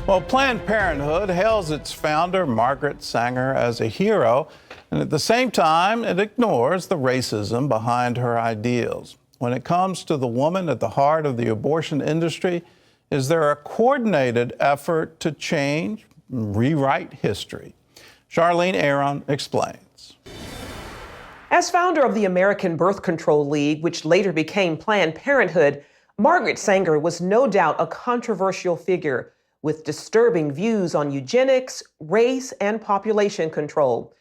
Well, Planned Parenthood hails its founder, Margaret Sanger, as a hero, and at the same time, it ignores the racism behind her ideals. When it comes to the woman at the heart of the abortion industry, is there a coordinated effort to change, rewrite history? Charlene Aaron explains. As founder of the American Birth Control League, which later became Planned Parenthood, Margaret Sanger was no doubt a controversial figure with disturbing views on eugenics, race, and population control.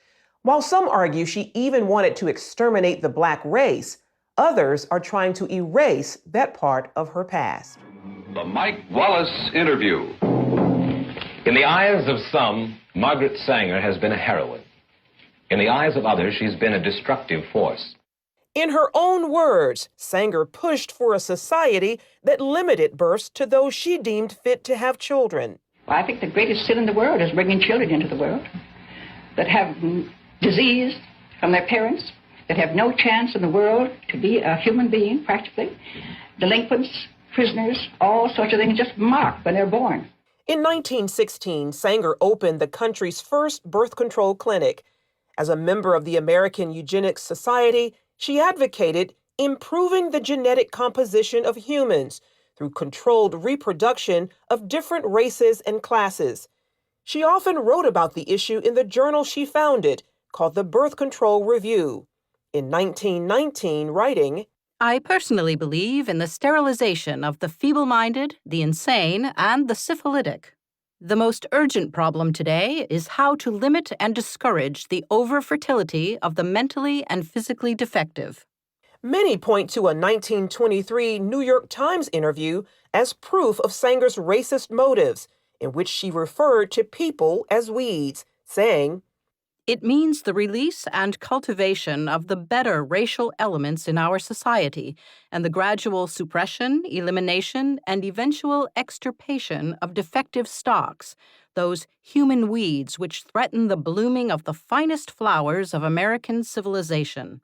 While some argue she even wanted to exterminate the Black race, others are trying to erase that part of her past. The Mike Wallace Interview. In the eyes of some, Margaret Sanger has been a heroine. In the eyes of others, she's been a destructive force. In her own words, Sanger pushed for a society that limited births to those she deemed fit to have children. Well, I think the greatest sin in the world is bringing children into the world that have disease from their parents, that have no chance in the world to be a human being, practically. Delinquents, prisoners, all sorts of things just marked when they're born. In 1916, Sanger opened the country's first birth control clinic. As a member of the American Eugenics Society, she advocated improving the genetic composition of humans through controlled reproduction of different races and classes. She often wrote about the issue in the journal she founded, called the Birth Control Review. In 1919, writing, I personally believe in the sterilization of the feeble-minded, the insane, and the syphilitic. The most urgent problem today is how to limit and discourage the over-fertility of the mentally and physically defective. Many point to a 1923 New York Times interview as proof of Sanger's racist motives, in which she referred to people as weeds, saying, It means the release and cultivation of the better racial elements in our society and the gradual suppression, elimination, and eventual extirpation of defective stocks, those human weeds which threaten the blooming of the finest flowers of American civilization.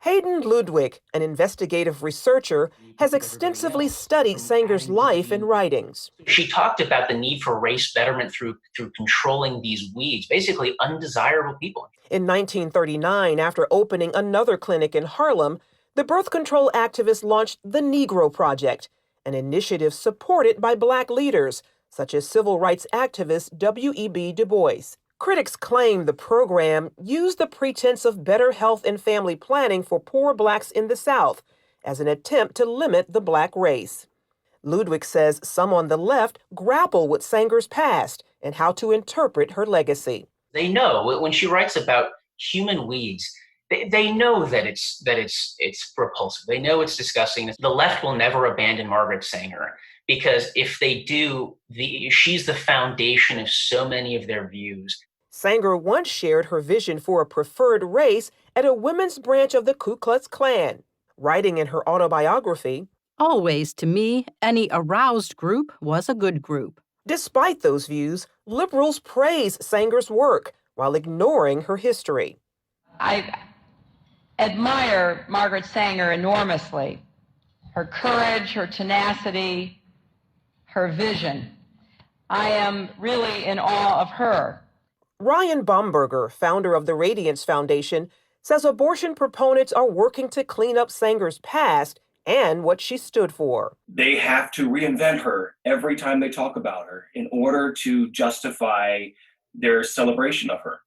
Hayden Ludwig, an investigative researcher, has extensively studied Sanger's life and writings. She talked about the need for race betterment through controlling these weeds, basically undesirable people. In 1939, after opening another clinic in Harlem, the birth control activist launched the Negro Project, an initiative supported by Black leaders, such as civil rights activist W.E.B. Du Bois. Critics claim the program used the pretense of better health and family planning for poor Blacks in the South as an attempt to limit the Black race. Ludwig says some on the left grapple with Sanger's past and how to interpret her legacy. They know when she writes about human weeds, they know that it's repulsive. They know it's disgusting. The left will never abandon Margaret Sanger because if they do, she's the foundation of so many of their views. Sanger once shared her vision for a preferred race at a women's branch of the Ku Klux Klan, writing in her autobiography, Always, to me, any aroused group was a good group. Despite those views, liberals praise Sanger's work while ignoring her history. I admire Margaret Sanger enormously. Her courage, her tenacity, her vision. I am really in awe of her. Ryan Baumberger, founder of the Radiance Foundation, says abortion proponents are working to clean up Sanger's past and what she stood for. They have to reinvent her every time they talk about her in order to justify their celebration of her.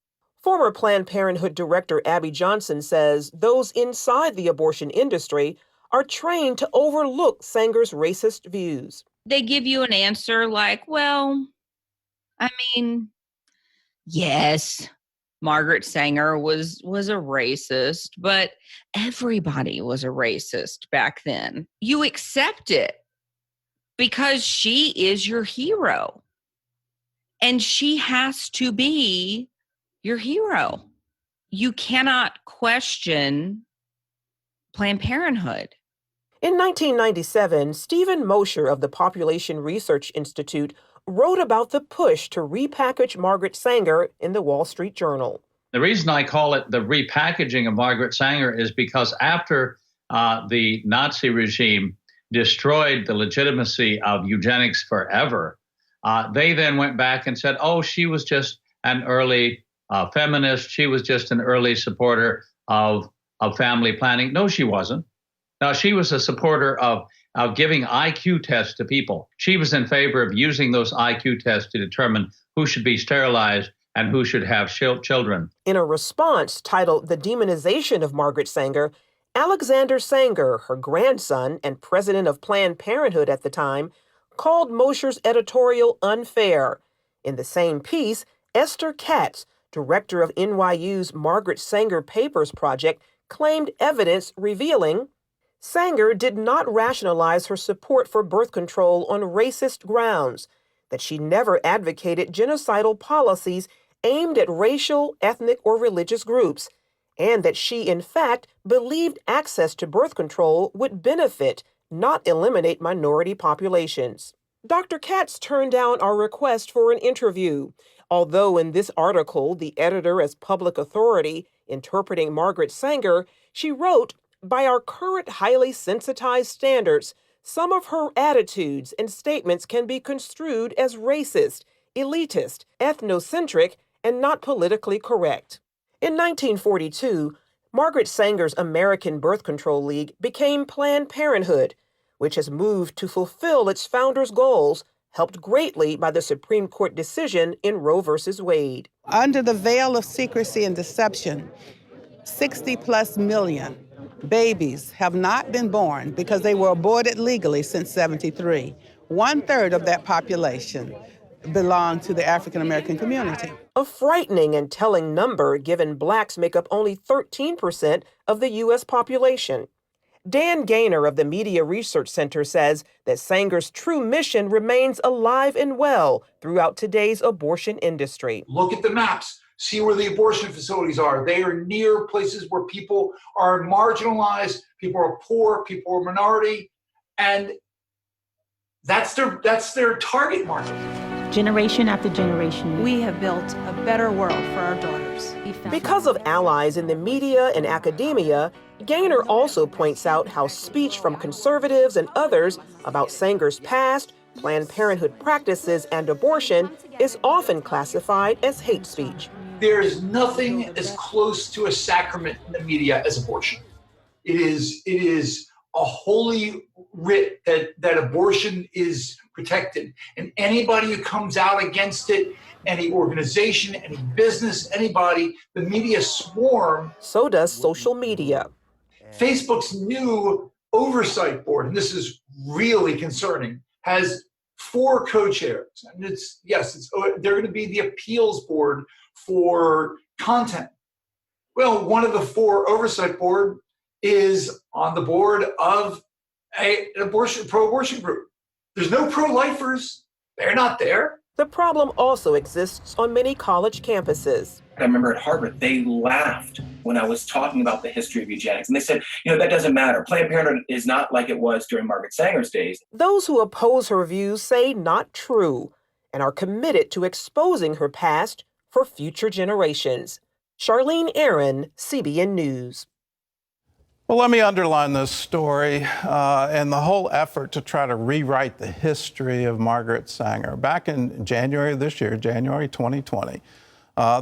Former Planned Parenthood director Abby Johnson says those inside the abortion industry are trained to overlook Sanger's racist views. They give you an answer like, well, I mean, yes, Margaret Sanger was a racist, but everybody was a racist back then. You accept it because she is your hero. And she has to be your hero. You cannot question Planned Parenthood. In 1997, Stephen Mosher of the Population Research Institute wrote about the push to repackage Margaret Sanger in the Wall Street Journal. The reason I call it the repackaging of Margaret Sanger is because after the Nazi regime destroyed the legitimacy of eugenics forever, They then went back and said, oh, she was just an early feminist. She was just an early supporter of family planning. No, she wasn't. No, she was a supporter of giving IQ tests to people. She was in favor of using those IQ tests to determine who should be sterilized and who should have children. In a response titled The Demonization of Margaret Sanger, Alexander Sanger, her grandson and president of Planned Parenthood at the time, called Mosher's editorial unfair. In the same piece, Esther Katz, director of NYU's Margaret Sanger Papers Project, claimed evidence revealing Sanger did not rationalize her support for birth control on racist grounds, that she never advocated genocidal policies aimed at racial, ethnic, or religious groups, and that she, in fact, believed access to birth control would benefit, not eliminate minority populations. Dr. Katz turned down our request for an interview, although in this article, the editor as public authority interpreting Margaret Sanger, she wrote, by our current highly sensitized standards, some of her attitudes and statements can be construed as racist, elitist, ethnocentric, and not politically correct. In 1942, Margaret Sanger's American Birth Control League became Planned Parenthood, which has moved to fulfill its founders' goals, helped greatly by the Supreme Court decision in Roe v. Wade. Under the veil of secrecy and deception, 60+ million babies have not been born because they were aborted legally since '73. 1/3 of that population belong to the African American community. A frightening and telling number, given blacks make up only 13% of the U.S. population. Dan Gaynor of the Media Research Center says that Sanger's true mission remains alive and well throughout today's abortion industry. Look at the maps. See where the abortion facilities are. They are near places where people are marginalized, people are poor, people are minority, and that's their target market. Generation after generation, we have built a better world for our daughters. Because of allies in the media and academia, Gaynor also points out how speech from conservatives and others about Sanger's past, Planned Parenthood practices, and abortion is often classified as hate speech. There is nothing as close to a sacrament in the media as abortion. It is a holy writ that abortion is protected. And anybody who comes out against it, any organization, any business, anybody, the media swarm. So does social media. Facebook's new oversight board, and this is really concerning, has 4 co-chairs. And they're going to be the appeals board for content. Well, one of the 4 oversight board is on the board of an pro-abortion group. There's no pro-lifers. They're not there. The problem also exists on many college campuses. I remember at Harvard, they laughed when I was talking about the history of eugenics. And they said, that doesn't matter. Planned Parenthood is not like it was during Margaret Sanger's days. Those who oppose her views say not true and are committed to exposing her past for future generations. Charlene Aaron, CBN News. Well, let me underline this story and the whole effort to try to rewrite the history of Margaret Sanger. Back in January of this year, January 2020,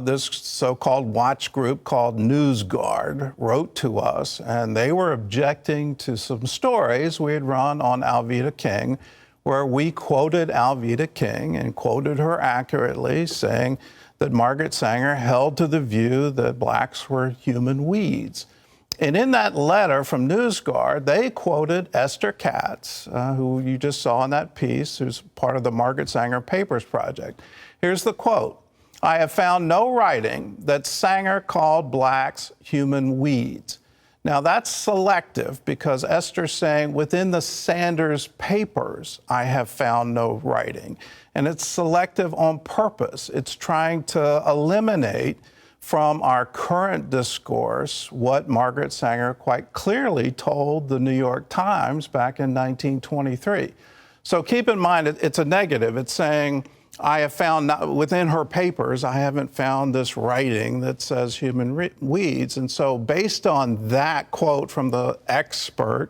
this so-called watch group called NewsGuard wrote to us, and they were objecting to some stories we had run on Alveda King, where we quoted Alveda King and quoted her accurately, saying that Margaret Sanger held to the view that blacks were human weeds. And in that letter from NewsGuard, they quoted Esther Katz, who you just saw in that piece, who's part of the Margaret Sanger Papers Project. Here's the quote. I have found no writing that Sanger called blacks human weeds. Now, that's selective because Esther's saying within the Sanders Papers, I have found no writing. And it's selective on purpose. It's trying to eliminate from our current discourse what Margaret Sanger quite clearly told the New York Times back in 1923. So keep in mind, it's a negative. It's saying, I have found, within her papers, I haven't found this writing that says human weeds. And so based on that quote from the expert,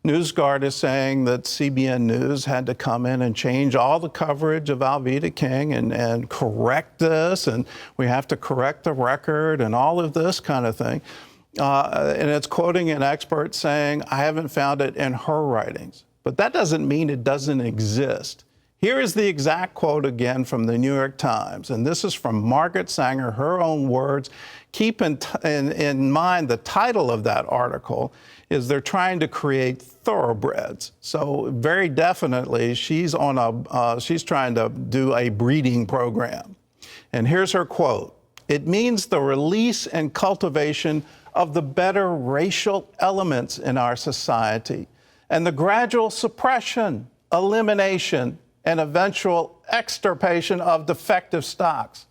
NewsGuard is saying that CBN News had to come in and change all the coverage of Alveda King and correct this, and we have to correct the record and all of this kind of thing. And it's quoting an expert saying, I haven't found it in her writings. But that doesn't mean it doesn't exist. Here is the exact quote again from the New York Times, and this is from Margaret Sanger, her own words. Keep in mind the title of that article is they're trying to create thoroughbreds. So very definitely she's trying to do a breeding program. And here's her quote. It means the release and cultivation of the better racial elements in our society and the gradual suppression, elimination, and eventual extirpation of defective stocks.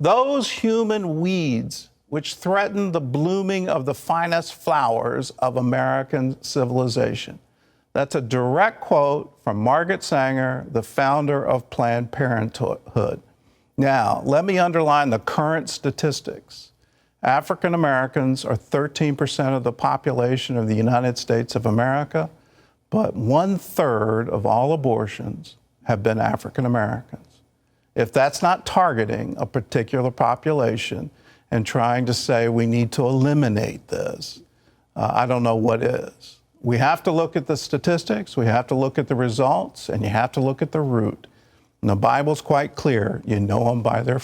Those human weeds which threaten the blooming of the finest flowers of American civilization. That's a direct quote from Margaret Sanger, the founder of Planned Parenthood. Now, let me underline the current statistics. African Americans are 13% of the population of the United States of America, but 1/3 of all abortions have been African Americans. If that's not targeting a particular population and trying to say we need to eliminate this, I don't know what is. We have to look at the statistics, we have to look at the results, and you have to look at the root. And the Bible's quite clear. You know them by their